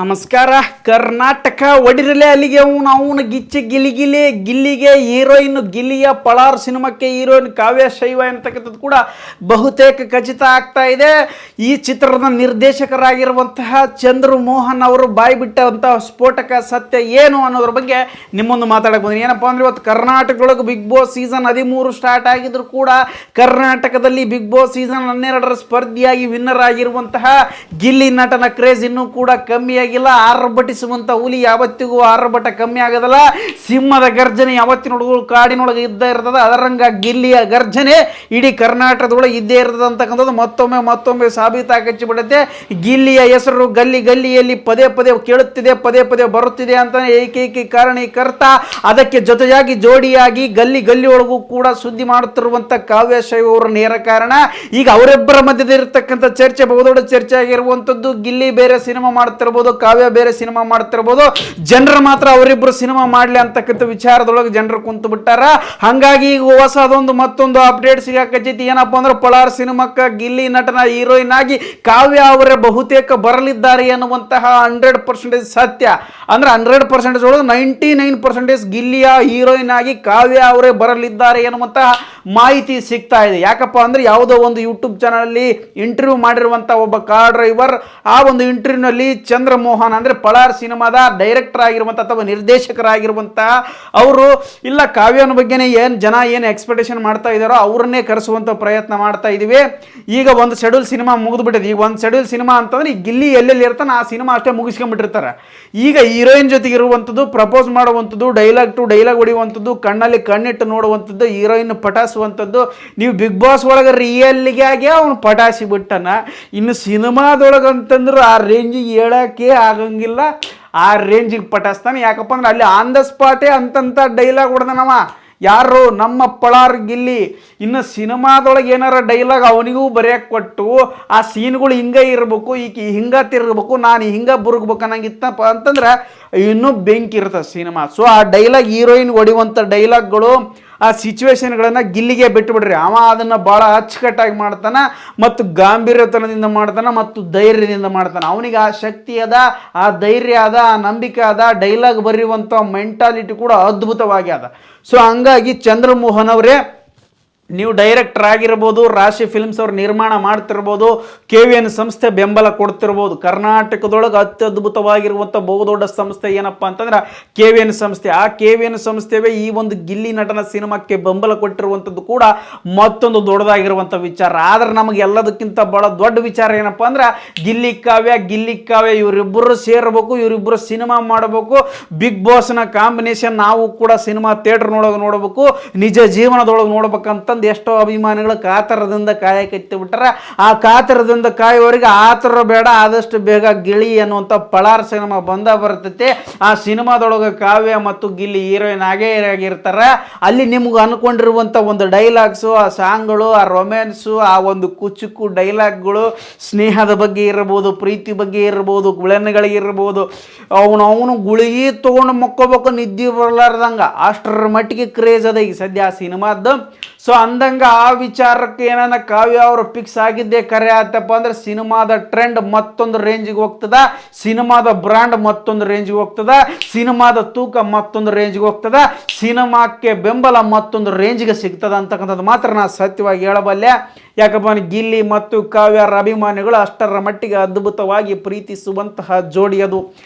ನಮಸ್ಕಾರ. ಕರ್ನಾಟಕ ಒಡಿರಲೆ ಅಲ್ಲಿಗೆ ಅವನು ಗಿಚ್ಚಿ ಗಿಲ್ಲಿಗೆ ಹೀರೋಯಿನ್ ಗಿಲ್ಲಿಯ ಪಳಾರ್ ಸಿನಿಮಾಕ್ಕೆ ಹೀರೋಯಿನ್ ಕಾವ್ಯ ಶೈವ ಅಂತಕ್ಕಂಥದ್ದು ಕೂಡ ಬಹುತೇಕ ಖಚಿತ ಆಗ್ತಾ ಇದೆ. ಈ ಚಿತ್ರದ ನಿರ್ದೇಶಕರಾಗಿರುವಂತಹ ಚಂದ್ರು ಮೋಹನ್ ಅವರು ಬಾಯ್ಬಿಟ್ಟಂತಹ ಸ್ಫೋಟಕ ಸತ್ಯ ಏನು ಅನ್ನೋದ್ರ ಬಗ್ಗೆ ನಿಮ್ಮೊಂದು ಮಾತಾಡಕ್ಕೆ ಬಂದಿನಿ. ಏನಪ್ಪ ಅಂದ್ರೆ ಇವತ್ತು ಕರ್ನಾಟಕದೊಳಗೆ ಬಿಗ್ ಬಾಸ್ ಸೀಸನ್ 13 ಸ್ಟಾರ್ಟ್ ಆಗಿದ್ರು ಕೂಡ ಕರ್ನಾಟಕದಲ್ಲಿ ಬಿಗ್ ಬಾಸ್ ಸೀಸನ್ 12ರ ಸ್ಪರ್ಧಿಯಾಗಿ ವಿನ್ನರ್ ಆಗಿರುವಂತಹ ಗಿಲ್ಲಿ ನಟನ ಕ್ರೇಜ್ ಇನ್ನೂ ಕೂಡ ಕಮ್ಮಿ ಆರ್ಭಟಿಸುವಂತ ಹುಲಿ ಯಾವತ್ತಿಗೂ ಆರ್ಭಟ ಕಮ್ಮಿ ಆಗೋದಲ್ಲ. ಸಿಂಹದ ಗರ್ಜನೆ ಯಾವತ್ತಿನ ಹುಡುಗರು ಕಾಡಿನೊಳಗೆ ಇದ್ದೇ ಇರ್ತದ, ಅದರಂಗ ಗಿಲ್ಲಿಯ ಗರ್ಜನೆ ಇಡೀ ಕರ್ನಾಟಕದೊಳಗೆ ಇದ್ದೇ ಇರ್ತದೆ ಅಂತಕ್ಕಂಥದ್ದು ಮತ್ತೊಮ್ಮೆ ಸಾಬೀತಾಗಿಬಿಡುತ್ತೆ. ಗಿಲ್ಲಿಯ ಹೆಸರು ಗಲ್ಲಿಯಲ್ಲಿ ಪದೇ ಕೇಳುತ್ತಿದೆ, ಪದೇ ಬರುತ್ತಿದೆ ಅಂತಾನೆ ಏಕೈಕ ಕಾರಣೀಕರ್ತ, ಅದಕ್ಕೆ ಜೊತೆಯಾಗಿ ಜೋಡಿಯಾಗಿ ಗಲ್ಲಿ ಒಳಗೂ ಕೂಡ ಸುದ್ದಿ ಮಾಡುತ್ತಿರುವಂತ ಕಾವ್ಯ ಶೈವ ಅವರ ನೇರ ಕಾರಣ. ಈಗ ಅವರಿಬ್ಬರ ಮಧ್ಯದಲ್ಲಿರ್ತಕ್ಕಂಥ ಚರ್ಚೆ ಬಹುದೊಡ್ಡ ಚರ್ಚೆ ಆಗಿರುವಂತದ್ದು. ಗಿಲ್ಲಿ ಬೇರೆ ಸಿನಿಮಾ ಮಾಡ್ತಿರ್ಬೋದು, ಕಾವ್ಯ ಬೇರೆ ಸಿನಿಮಾ ಮಾಡ್ತಿರ್ಬೋದು, ಜನರು ಮಾತ್ರ ಅವರಿಬ್ರು ಸಿನಿಮಾ ಮಾಡ್ಲಿ ಅಂತಕ್ಕಂಥ ವಿಚಾರದೊಳಗೆ ಜನರು ಕುಂತು ಬಿಟ್ಟಾರ. ಹಂಗಾಗಿ ಈಗ ಹೊಸದೊಂದು ಮತ್ತೊಂದು ಅಪ್ಡೇಟ್ ಸಿಗಾಕಚ್ಚೈತಿ. ಏನಪ್ಪಾ ಅಂದ್ರೆ ಪಳಾರ್ ಸಿನಿಮಾಕ್ಕ ಗಿಲ್ಲಿ ನಟನ ಹೀರೋಯಿನ್ ಆಗಿ ಕಾವ್ಯ ಅವರೇ ಬಹುತೇಕ ಬರಲಿದ್ದಾರೆ ಎನ್ನುವಂತಹ 100% ಸತ್ಯ. ಅಂದ್ರೆ 100% ಒಳಗೆ 99% ಗಿಲ್ಲಿಯ ಹೀರೋಯಿನ್ ಆಗಿ ಕಾವ್ಯ ಅವರೇ ಬರಲಿದ್ದಾರೆ ಎನ್ನುವಂತಹ ಮಾಹಿತಿ ಸಿಗ್ತಾ ಇದೆ. ಯಾಕಪ್ಪ ಅಂದ್ರೆ ಯಾವುದೋ ಒಂದು ಯೂಟ್ಯೂಬ್ ಚಾನಲ್ ಅಲ್ಲಿ ಇಂಟರ್ವ್ಯೂ ಮಾಡಿರುವಂತಹ ಒಬ್ಬ ಕಾರ್ ಡ್ರೈವರ್, ಆ ಒಂದು ಇಂಟರ್ವ್ಯೂನಲ್ಲಿ ಚಂದ್ರ ಮೋಹನ್ ಅಂದ್ರೆ ಪಳಾರ್ ಸಿನಿಮಾದ ಡೈರೆಕ್ಟರ್ ಆಗಿರುವಂತಹ ಅಥವಾ ನಿರ್ದೇಶಕರಾಗಿರುವಂತಹ ಅವರು, ಇಲ್ಲ ಕಾವ್ಯನ ಬಗ್ಗೆನೇ ಏನು ಎಕ್ಸ್ಪೆಕ್ಟೇಷನ್ ಮಾಡ್ತಾ ಇದ್ದಾರೋ ಅವ್ರನ್ನೇ ಕರೆಸುವಂತ ಪ್ರಯತ್ನ ಮಾಡ್ತಾ ಇದೀವಿ. ಈಗ ಒಂದು ಶೆಡ್ಯೂಲ್ ಸಿನಿಮಾ ಮುಗಿದ್ಬಿಟ್ಟಿದೆ. ಈಗ ಒಂದು ಶೆಡ್ಯೂಲ್ ಸಿನಿಮಾ ಅಂತಂದ್ರೆ ಈ ಗಿಲ್ಲಿ ಎಲ್ಲೆಲ್ಲಿ ಇರ್ತಾನೆ ಆ ಸಿನಿಮಾ ಅಷ್ಟೇ ಮುಗಿಸ್ಕೊಂಡ್ಬಿಟ್ಟಿರ್ತಾರೆ. ಈಗ ಹೀರೋಯಿನ್ ಜೊತೆಗೆ ಇರುವಂಥದ್ದು, ಪ್ರಪೋಸ್ ಮಾಡುವಂಥದ್ದು, ಡೈಲಾಗ್ ಟು ಡೈಲಾಗ್ ಹೊಡಿಯುವಂಥದ್ದು, ಕಣ್ಣಲ್ಲಿ ಕಣ್ಣಿಟ್ಟು ನೋಡುವಂಥದ್ದು, ಹೀರೋಯಿನ್ ಪಟಾಸುವಂಥದ್ದು. ನೀವು ಬಿಗ್ ಬಾಸ್ ಒಳಗೆ ರಿಯಲ್ಗೆ ಆಗಿ ಅವನು ಪಟಾಸಿ ಬಿಟ್ಟನ. ಇನ್ನು ಸಿನಿಮಾದೊಳಗಂತಂದ್ರೆ ಆ ರೇಂಜಿಗೆ ಹೇಳಕ್ಕೆ ಆಗಂಗಿಲ್ಲ, ಆ ರೇಂಜಿಗೆ ಪಟಾಸ್ತಾನೆ. ಯಾಕಪ್ಪ ಅಂದ್ರೆ ಅಲ್ಲಿ ಆನ್ ದ ಸ್ಪಾಟೇ ಅಂತಂತ ಡೈಲಾಗ್ ಹೊಡೆದನವ. ಯಾರು? ನಮ್ಮ ಪಳಾರ್ ಗಿಲ್ಲಿ. ಇನ್ನು ಸಿನಿಮಾದೊಳಗೆ ಏನಾರ ಡೈಲಾಗ್ ಅವನಿಗೂ ಬರೆಯಕ್ಕೆ ಕೊಟ್ಟು ಆ ಸೀನ್ಗಳು ಹಿಂಗೆ ಇರಬೇಕು, ಈಕಿ ಹಿಂಗ ತಿರ್ಬೇಕು, ನಾನು ಹಿಂಗ ಬುರುಗ್ಬೇಕು ಅನ್ನಂಗಿತ್ತಪ್ಪ ಅಂತಂದ್ರೆ ಇನ್ನೂ ಬೆಂಕಿ ಇರ್ತದೆ ಸಿನಿಮಾ. ಸೊ ಆ ಡೈಲಾಗ್ ಹೀರೋಯಿನ್ ಹೊಡಿಯುವಂಥ ಡೈಲಾಗ್ಗಳು, ಆ ಸಿಚುವೇಶನ್ಗಳನ್ನು ಗಿಲ್ಲಿಗೆ ಬಿಟ್ಟುಬಿಡ್ರಿ. ಅವ ಅದನ್ನು ಭಾಳ ಅಚ್ಚುಕಟ್ಟಾಗಿ ಮಾಡ್ತಾನೆ ಮತ್ತು ಗಾಂಭೀರ್ಯತನದಿಂದ ಮಾಡ್ತಾನೆ ಮತ್ತು ಧೈರ್ಯದಿಂದ ಮಾಡ್ತಾನೆ. ಅವನಿಗೆ ಆ ಶಕ್ತಿ ಅದ, ಆ ಧೈರ್ಯ ಅದ, ಆ ನಂಬಿಕೆ ಅದ, ಡೈಲಾಗ್ ಬರೆಯುವಂಥ ಮೆಂಟಾಲಿಟಿ ಕೂಡ ಅದ್ಭುತವಾಗಿ ಅದ. ಸೊ ಹಂಗಾಗಿ ಚಂದ್ರಮೋಹನ್ ಅವರೇ, ನೀವು ಡೈರೆಕ್ಟರ್ ಆಗಿರ್ಬೋದು, ರಾಶಿ ಫಿಲ್ಮ್ಸ್ ಅವ್ರು ನಿರ್ಮಾಣ ಮಾಡ್ತಿರ್ಬೋದು, KVN ಸಂಸ್ಥೆ ಬೆಂಬಲ ಕೊಡ್ತಿರ್ಬೋದು. ಕರ್ನಾಟಕದೊಳಗೆ ಅತ್ಯದ್ಭುತವಾಗಿರುವಂಥ ಬಹುದೊಡ್ಡ ಸಂಸ್ಥೆ ಏನಪ್ಪ ಅಂತಂದ್ರೆ KVN ಸಂಸ್ಥೆ. ಆ KVN ಸಂಸ್ಥೆವೇ ಈ ಒಂದು ಗಿಲ್ಲಿ ನಟನ ಸಿನಿಮಾಕ್ಕೆ ಬೆಂಬಲ ಕೊಟ್ಟಿರುವಂಥದ್ದು ಕೂಡ ಮತ್ತೊಂದು ದೊಡ್ಡದಾಗಿರುವಂಥ ವಿಚಾರ. ಆದ್ರೆ ನಮಗೆ ಎಲ್ಲದಕ್ಕಿಂತ ಬಹಳ ದೊಡ್ಡ ವಿಚಾರ ಏನಪ್ಪ ಅಂದ್ರೆ ಗಿಲ್ಲಿ ಕಾವ್ಯ ಇವರಿಬ್ಬರು ಸೇರಬೇಕು, ಇವರಿಬ್ಬರು ಸಿನಿಮಾ ಮಾಡಬೇಕು. ಬಿಗ್ ಬಾಸ್ನ ಕಾಂಬಿನೇಷನ್ ನಾವು ಕೂಡ ಸಿನಿಮಾ ಥಿಯೇಟರ್ನೊಳಗೆ ನೋಡಬೇಕು, ನಿಜ ಜೀವನದೊಳಗೆ ನೋಡ್ಬೇಕಂತ ಎಷ್ಟೋ ಅಭಿಮಾನಿಗಳು ಕಾತರದಿಂದ ಕಾಯಕತ್ತಿ ಬಿಟ್ಟಾರ. ಆ ಕಾತರದಿಂದ ಕಾಯುವವರಿಗೆ ಆತರ ಬೇಡ, ಆದಷ್ಟು ಬೇಗ ಗಿಳಿ ಅನ್ನುವಂಥ ಪಳಾರ್ ಸಿನಿಮಾ ಬರ್ತೈತೆ. ಆ ಸಿನಿಮಾದೊಳಗೆ ಕಾವ್ಯ ಮತ್ತು ಗಿಲ್ಲಿ ಹೀರೋಯಿನ್ ಆಗೇ ಆಗಿರ್ತಾರೆ. ಅಲ್ಲಿ ನಿಮ್ಗೆ ಅನ್ಕೊಂಡಿರುವಂಥ ಒಂದು ಡೈಲಾಗ್ಸು, ಆ ಸಾಂಗ್ಗಳು, ಆ ರೊಮ್ಯಾನ್ಸು, ಆ ಒಂದು ಕುಚುಕು ಡೈಲಾಗ್ಗಳು, ಸ್ನೇಹದ ಬಗ್ಗೆ ಇರ್ಬೋದು, ಪ್ರೀತಿ ಬಗ್ಗೆ ಇರ್ಬೋದು, ಗುಳೆನ್ಗಳಿಗಿರ್ಬೋದು, ಅವನು ಗುಳಿಗೆ ತೊಗೊಂಡು ಮಕ್ಕೋಬೇಕು ನಿದ್ದೆ ಬರಲಾರ್ದಂಗ ಅಷ್ಟರ ಮಟ್ಟಿಗೆ ಕ್ರೇಜ್ ಅದ ಈಗ ಸದ್ಯ ಆ ಸಿನಿಮಾದ್ದು. ಸೊ ಅಂದಂಗ ಆ ವಿಚಾರಕ್ಕೆ ಏನಾನ ಕಾವ್ಯ ಅವರು ಫಿಕ್ಸ್ ಆಗಿದ್ದೇ ಕರೆ ಆಯ್ತಪ್ಪ ಅಂದ್ರೆ ಸಿನಿಮಾದ ಟ್ರೆಂಡ್ ಮತ್ತೊಂದು ರೇಂಜಿಗೆ ಹೋಗ್ತದ, ಸಿನಿಮಾದ ಬ್ರ್ಯಾಂಡ್ ಮತ್ತೊಂದು ರೇಂಜಿಗೆ ಹೋಗ್ತದ, ಸಿನಿಮಾದ ತೂಕ ಮತ್ತೊಂದು ರೇಂಜಿಗೆ ಹೋಗ್ತದ, ಸಿನಿಮಾಕ್ಕೆ ಬೆಂಬಲ ಮತ್ತೊಂದು ರೇಂಜಿಗೆ ಸಿಗ್ತದ ಅಂತಕ್ಕಂಥದ್ದು ಮಾತ್ರ ನಾನು ಸತ್ಯವಾಗಿ ಹೇಳಬಲ್ಲೆ. ಯಾಕಪ್ಪ ಅಂದ್ರೆ ಗಿಲ್ಲಿ ಮತ್ತು ಕಾವ್ಯರ ಅಭಿಮಾನಿಗಳು ಅಷ್ಟರ ಮಟ್ಟಿಗೆ ಅದ್ಭುತವಾಗಿ ಪ್ರೀತಿಸುವಂತಹ ಜೋಡಿ ಅದು.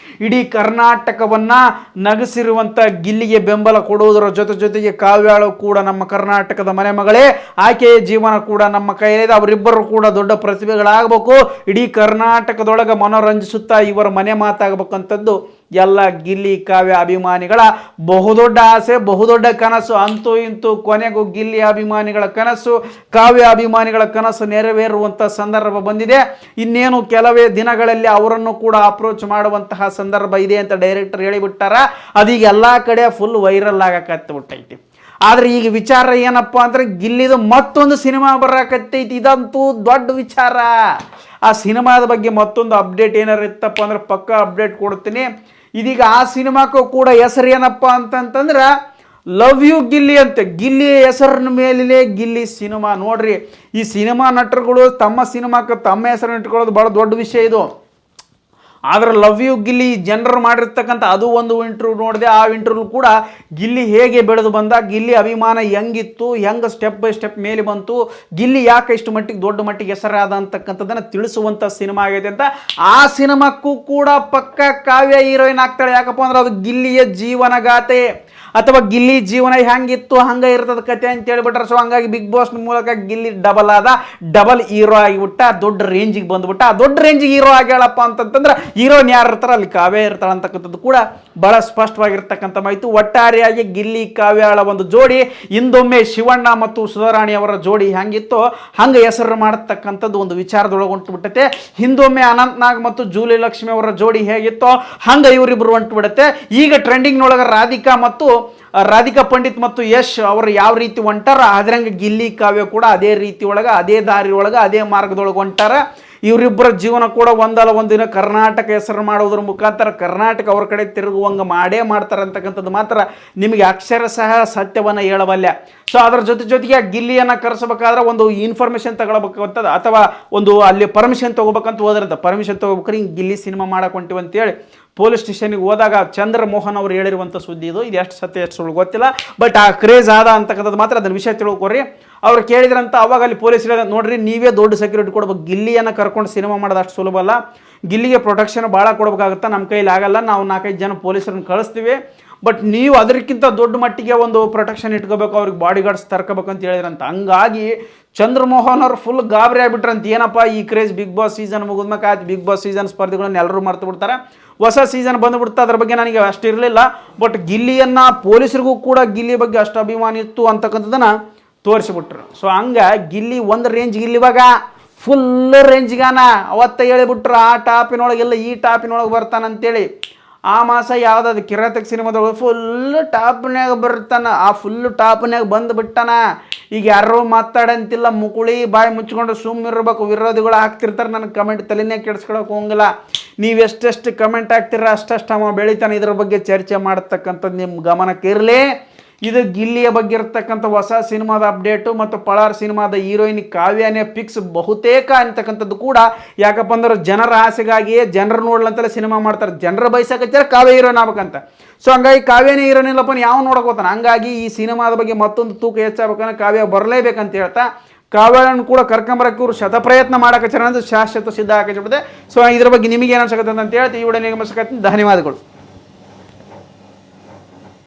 ಇಡೀ ಕರ್ನಾಟಕವನ್ನ ನಗಸಿರುವಂಥ ಗಿಲ್ಲಿಗೆ ಬೆಂಬಲ ಕೊಡುವುದರ ಜೊತೆಗೆ ಕಾವ್ಯಾಳು ಕೂಡ ನಮ್ಮ ಕರ್ನಾಟಕದ ಮನೆ ಮಗಳೇ, ಆಕೆಯ ಜೀವನ ಕೂಡ ನಮ್ಮ ಕೈಲಿದೆ. ಅವರಿಬ್ಬರು ಕೂಡ ದೊಡ್ಡ ಪ್ರತಿಭೆಗಳಾಗಬೇಕು, ಇಡೀ ಕರ್ನಾಟಕದೊಳಗೆ ಮನೋರಂಜಿಸುತ್ತಾ ಇವರ ಮನೆ ಮಾತಾಗಬೇಕಂತದ್ದು ಎಲ್ಲ ಗಿಲ್ಲಿ ಕಾವ್ಯ ಅಭಿಮಾನಿಗಳ ಬಹುದೊಡ್ಡ ಆಸೆ, ಬಹುದೊಡ್ಡ ಕನಸು. ಅಂತೂ ಇಂತೂ ಕೊನೆಗೂ ಗಿಲ್ಲಿ ಅಭಿಮಾನಿಗಳ ಕನಸು, ಕಾವ್ಯ ಅಭಿಮಾನಿಗಳ ಕನಸು ನೆರವೇರುವಂಥ ಸಂದರ್ಭ ಬಂದಿದೆ. ಇನ್ನೇನು ಕೆಲವೇ ದಿನಗಳಲ್ಲಿ ಅವರನ್ನು ಕೂಡ ಅಪ್ರೋಚ್ ಮಾಡುವಂತಹ ಸಂದರ್ಭ ಇದೆ ಅಂತ ಡೈರೆಕ್ಟರ್ ಹೇಳಿಬಿಟ್ಟಾರ. ಅದೀಗ ಎಲ್ಲ ಕಡೆ ಫುಲ್ ವೈರಲ್ ಆಗಕತ್ತಿಬಿಟ್ಟೈತಿ. ಆದ್ರೆ ಈಗ ವಿಚಾರ ಏನಪ್ಪಾ ಅಂದ್ರೆ ಗಿಲ್ಲಿದು ಮತ್ತೊಂದು ಸಿನಿಮಾ ಬರಕತ್ತೈತಿ. ಇದಂತೂ ದೊಡ್ಡ ವಿಚಾರ. ಆ ಸಿನಿಮಾದ ಬಗ್ಗೆ ಮತ್ತೊಂದು ಅಪ್ಡೇಟ್ ಏನಾರು ಇತ್ತಪ್ಪ ಅಂದ್ರೆ ಪಕ್ಕ ಅಪ್ಡೇಟ್ ಕೊಡ್ತೀನಿ. ಇದೀಗ ಆ ಸಿನಿಮಾಕ್ಕೂ ಕೂಡ ಹೆಸರು ಏನಪ್ಪ ಅಂತಂತಂದ್ರೆ ಲವ್ ಯು ಗಿಲ್ಲಿ ಅಂತೆ. ಗಿಲ್ಲಿ ಹೆಸರಿನ ಮೇಲಿನೇ ಗಿಲ್ಲಿ ಸಿನಿಮಾ. ನೋಡ್ರಿ, ಈ ಸಿನಿಮಾ ನಟರುಗಳು ತಮ್ಮ ಸಿನಿಮಾಕ್ಕೆ ತಮ್ಮ ಹೆಸರನ್ನು ಇಟ್ಕೊಳ್ಳೋದು ಭಾಳ ದೊಡ್ಡ ವಿಷಯ ಇದು. ಆದ್ರೆ ಲವ್ ಯು ಗಿಲ್ಲಿ ಜನರು ಮಾಡಿರ್ತಕ್ಕಂಥ ಅದು ಒಂದು ಇಂಟರ್ವ್ಯೂ ನೋಡಿದೆ. ಆ ಇಂಟರ್ವ್ಯೂ ಕೂಡ ಗಿಲ್ಲಿ ಹೇಗೆ ಬೆಳೆದು ಬಂದ, ಗಿಲ್ಲಿ ಅಭಿಮಾನ ಹೆಂಗಿತ್ತು, ಹೆಂಗೆ ಸ್ಟೆಪ್ ಬೈ ಸ್ಟೆಪ್ ಮೇಲೆ ಬಂತು, ಗಿಲ್ಲಿ ಯಾಕೆ ಇಷ್ಟು ಮಟ್ಟಿಗೆ ದೊಡ್ಡ ಮಟ್ಟಿಗೆ ಹೆಸರಾದ ಅಂತಕ್ಕಂಥದ್ದನ್ನು ತಿಳಿಸುವಂಥ ಸಿನಿಮಾ ಆಗೈತೆ ಅಂತ. ಆ ಸಿನಿಮಾಕ್ಕೂ ಕೂಡ ಪಕ್ಕ ಕಾವ್ಯ ಹೀರೋಯಿನ್ ಆಗ್ತಾಳೆ. ಯಾಕಪ್ಪ ಅಂದ್ರೆ ಅದು ಗಿಲ್ಲಿಯ ಜೀವನಗಾಥೆ ಅಥವಾ ಗಿಲ್ಲಿ ಜೀವನ ಹೆಂಗಿತ್ತು ಹಂಗೆ ಇರ್ತದ ಕತೆ ಅಂತ ಹೇಳ್ಬಿಟ್ರೆ. ಸೊ ಹಂಗಾಗಿ ಬಿಗ್ ಬಾಸ್ ಮೂಲಕ ಗಿಲ್ಲಿ ಡಬಲ್ ಹೀರೋ ಆಗಿಬಿಟ್ಟ, ದೊಡ್ಡ ರೇಂಜಿಗೆ ಬಂದ್ಬಿಟ್ಟ. ಆ ದೊಡ್ಡ ರೇಂಜಿಗೆ ಹೀರೋ ಆಗ್ಯಾಳಪ್ಪ ಅಂತಂತಂದ್ರೆ ಹೀರೋನ್ ಯಾರು ಇರ್ತಾರ ಅಲ್ಲಿ ಕಾವ್ಯ ಇರ್ತಾಳೆ ಅಂತಕ್ಕಂಥದ್ದು ಕೂಡ ಬಹಳ ಸ್ಪಷ್ಟವಾಗಿರ್ತಕ್ಕಂಥ ಮಾಹಿತಿ. ಒಟ್ಟಾರೆಯಾಗಿ ಗಿಲ್ಲಿ ಕಾವ್ಯಳ ಒಂದು ಜೋಡಿ ಹಿಂದೊಮ್ಮೆ ಶಿವಣ್ಣ ಮತ್ತು ಸುಧಾರಾಣಿ ಅವರ ಜೋಡಿ ಹೆಂಗಿತ್ತು ಹಂಗೆ ಹೆಸರು ಮಾಡತಕ್ಕಂಥದ್ದು ಒಂದು ವಿಚಾರದೊಳಗೆ ಹೊಂಟುಬಿಟ್ಟತೆ. ಹಿಂದೊಮ್ಮೆ ಅನಂತ್ನಾಗ್ ಮತ್ತು ಜೂಲಿ ಲಕ್ಷ್ಮಿ ಅವರ ಜೋಡಿ ಹೇಗಿತ್ತೋ ಹಂಗೆ ಇವರಿಬ್ಬರು ಹೊಂಟುಬಿಡುತ್ತೆ. ಈಗ ಟ್ರೆಂಡಿಂಗ್ನೊಳಗೆ ರಾಧಿಕಾ ಪಂಡಿತ್ ಮತ್ತು ಯಶ್ ಅವರು ಯಾವ ರೀತಿ ಹೊಂಟಾರ ಅದ್ರಂಗೆ ಗಿಲ್ಲಿ ಕಾವ್ಯ ಕೂಡ ಅದೇ ರೀತಿ ಒಳಗೆ, ಅದೇ ದಾರಿ ಒಳಗೆ, ಅದೇ ಮಾರ್ಗದೊಳಗೆ ಹೊಂಟಾರ. ಇವರಿಬ್ಬರ ಜೀವನ ಕೂಡ ಒಂದಲ್ಲ ಒಂದಿನ ಕರ್ನಾಟಕ ಹೆಸರು ಮಾಡೋದ್ರ ಮುಖಾಂತರ ಕರ್ನಾಟಕ ಅವ್ರ ಕಡೆ ತಿರುಗುವಂಗೆ ಮಾಡ್ತಾರೆ ಅಂತಕ್ಕಂಥದ್ದು ಮಾತ್ರ ನಿಮಗೆ ಅಕ್ಷರಶಃ ಸತ್ಯವನ್ನು ಹೇಳಬಲ್ಲೆ. ಸೊ ಅದರ ಜೊತೆಗೆ ಗಿಲ್ಲಿಯನ್ನು ಕರೆಸಬೇಕಾದ್ರೆ ಒಂದು ಇನ್ಫಾರ್ಮೇಷನ್ ತಗೊಳ್ಬೇಕಂತದ್ದು ಅಥವಾ ಒಂದು ಅಲ್ಲಿ ಪರ್ಮಿಷನ್ ತೊಗೋಬೇಕಂತ ಹೋದ್ರಂತ. ಪರ್ಮಿಷನ್ ತೊಗೋಬೇಕಾದ್ರೆ ಹಿಂಗೆ ಗಿಲ್ಲಿ ಸಿನಿಮಾ ಮಾಡಕ್ಕೆ ಹೊಂಟಿವಿ ಅಂತೇಳಿ ಪೊಲೀಸ್ ಸ್ಟೇಷನ್ಗೆ ಹೋದಾಗ ಚಂದ್ರಮೋಹನ್ ಅವರು ಹೇಳಿರುವಂಥ ಸುದ್ದಿ ಇದು. ಎಷ್ಟು ಸತ್ಯ ಎಷ್ಟು ಸುಳ್ಳು ಗೊತ್ತಿಲ್ಲ, ಬಟ್ ಆ ಕ್ರೇಜ್ ಆದ ಅಂತಕ್ಕಂಥದ್ದು ಮಾತ್ರ ಅದನ್ನ ವಿಷಯ ತಿಳ್ಕೊರಿ. ಅವ್ರು ಕೇಳಿದ್ರಂತ. ಅವಾಗ ಅಲ್ಲಿ ಪೊಲೀಸ್ ನೋಡ್ರಿ ನೀವೇ ದೊಡ್ಡ ಸೆಕ್ಯೂರಿಟಿ ಕೊಡ್ಬೇಕು, ಗಿಲ್ಲಿಯನ್ನು ಕರ್ಕೊಂಡು ಸಿನಿಮಾ ಮಾಡೋದು ಅಷ್ಟು ಸುಲಭ ಅಲ್ಲ, ಗಿಲ್ಲಿಗೆ ಪ್ರೊಟೆಕ್ಷನ್ ಭಾಳ ಕೊಡ್ಬೇಕಾಗುತ್ತೆ, ನಮ್ಮ ಕೈಲಿ ಆಗಲ್ಲ, ನಾವು 4-5 ಜನ ಪೊಲೀಸರನ್ನು ಕಳಿಸ್ತೀವಿ, ಬಟ್ ನೀವು ಅದಕ್ಕಿಂತ ದೊಡ್ಡ ಮಟ್ಟಿಗೆ ಒಂದು ಪ್ರೊಟೆಕ್ಷನ್ ಇಟ್ಕೋಬೇಕು, ಅವ್ರಿಗೆ ಬಾಡಿ ಗಾರ್ಡ್ಸ್ ತರ್ಕೋಬೇಕು ಅಂತ ಹೇಳಿದ್ರಂತ. ಹಂಗಾಗಿ ಚಂದ್ರಮೋಹನ್ ಅವ್ರು ಫುಲ್ ಗಾಬರಿ ಆಗ್ಬಿಟ್ರಂತ. ಏನಪ್ಪ ಈ ಕ್ರೇಜ್ ಬಿಗ್ ಬಾಸ್ ಸೀಸನ್ ಮುಗಿದ್ಮೇಲೆ ಆಯ್ತು, ಬಿಗ್ ಬಾಸ್ ಸೀಸನ್ ಸ್ಪರ್ಧೆಗಳನ್ನ ಎಲ್ಲರೂ ಮರ್ತು ಬಿಡ್ತಾರೆ, ಹೊಸ ಸೀಸನ್ ಬಂದುಬಿಡ್ತಾ, ಅದ್ರ ಬಗ್ಗೆ ನನಗೆ ಅಷ್ಟು ಇರಲಿಲ್ಲ. ಬಟ್ ಗಿಲ್ಲಿಯನ್ನು ಪೊಲೀಸರಿಗೂ ಕೂಡ ಗಿಲ್ಲಿ ಬಗ್ಗೆ ಅಷ್ಟು ಅಭಿಮಾನ ಇತ್ತು ಅಂತಕ್ಕಂಥದ್ದನ್ನು ತೋರಿಸಿಬಿಟ್ರು. ಸೊ ಹಂಗೆ ಗಿಲ್ಲಿ ಒಂದು ರೇಂಜ್ಗೆ ಇಲ್ಲಿವಾಗ ಫುಲ್ ರೇಂಜ್ಗಾನ ಅವತ್ತ ಹೇಳಿಬಿಟ್ರು ಆ ಟಾಪಿನೊಳಗೆಲ್ಲ ಈ ಟಾಪಿನೊಳಗೆ ಬರ್ತಾನಂತೇಳಿ. ಆ ಮಾಸ ಯಾವುದಾದ್ರು ಕಿರಾತಕ ಸಿನಿಮಾದೊಳಗೆ ಫುಲ್ ಟಾಪ್ನಾಗ ಬರ್ತಾನ, ಆ ಫುಲ್ ಟಾಪ್ನಾಗ ಬಂದುಬಿಟ್ಟಾನ. ಈಗ ಯಾರೋ ಮಾತಾಡಂತಿಲ್ಲ, ಮುಕುಳಿ ಬಾಯಿ ಮುಚ್ಕೊಂಡು ಸುಮ್ಮಿರ್ಬೇಕು. ವಿರೋಧಿಗಳು ಹಾಕ್ತಿರ್ತಾರೆ, ನನಗೆ ಕಮೆಂಟ್ ತಲೆನೇ ಕೆಡಿಸ್ಕೊಳಕ್ಕೆ ಹೋಗಂಗಿಲ್ಲ. ನೀವು ಎಷ್ಟೆಷ್ಟು ಕಮೆಂಟ್ ಹಾಕ್ತಿರ ಅಷ್ಟಷ್ಟು ಅವ ಬೆಳಿತಾನೆ. ಇದ್ರ ಬಗ್ಗೆ ಚರ್ಚೆ ಮಾಡತಕ್ಕಂಥದ್ದು ನಿಮ್ಮ ಗಮನಕ್ಕೆ ಇರಲಿ. ಇದು ಗಿಲ್ಲಿಯ ಬಗ್ಗೆ ಇರತಕ್ಕಂಥ ಹೊಸ ಸಿನಿಮಾದ ಅಪ್ಡೇಟು ಮತ್ತು ಪಳಾರ್ ಸಿನಿಮಾದ ಹೀರೋಯಿನ್ ಕಾವ್ಯನೇ ಫಿಕ್ಸ್ ಬಹುತೇಕ ಅಂತಕ್ಕಂಥದ್ದು ಕೂಡ. ಯಾಕಪ್ಪ ಅಂದ್ರೆ ಜನರ ಆಸೆಗಾಗಿಯೇ ಜನರು ನೋಡ್ಲಂತಲೇ ಸಿನಿಮಾ ಮಾಡ್ತಾರೆ, ಜನರ ಬಯಸಕತ್ತಾರೆ ಕಾವ್ಯ ಹೀರೋಯಿನ್ ಆಗ್ಬೇಕಂತ. ಸೊ ಹಂಗಾಗಿ ಕಾವ್ಯನೇ ಹೀರೋಯಿನ್ ಇಲ್ಲಪ್ಪ ಯಾವ ನೋಡಕೋತಾನೆ. ಹಂಗಾಗಿ ಈ ಸಿನಿಮಾದ ಬಗ್ಗೆ ಮತ್ತೊಂದು ತೂಕ ಹೆಚ್ಚಾಗಬೇಕಂದ್ರೆ ಕಾವ್ಯ ಬರಲೇಬೇಕಂತ ಹೇಳ್ತಾ ಕಾವ್ಯನ ಕೂಡ ಕರ್ಕೊಂಬರಕ್ಕೆ ಇವರು ಶತಪ್ರಯತ್ನ ಮಾಡಕಚ್ಚಾರ, ಶಾಶ್ವತ ಸಿದ್ಧ ಹಾಕಿಬಿಟ್ಟಿದೆ. ಸೊ ಇದ್ರ ಬಗ್ಗೆ ನಿಮಗೆ ಏನು ಅನ್ಸಕತ್ತೆ ಅಂತ ಹೇಳ್ತೀವಿ. ಈ ವಿಡಿಯೋ ನಿಮಗೆ ಧನ್ಯವಾದಗಳು.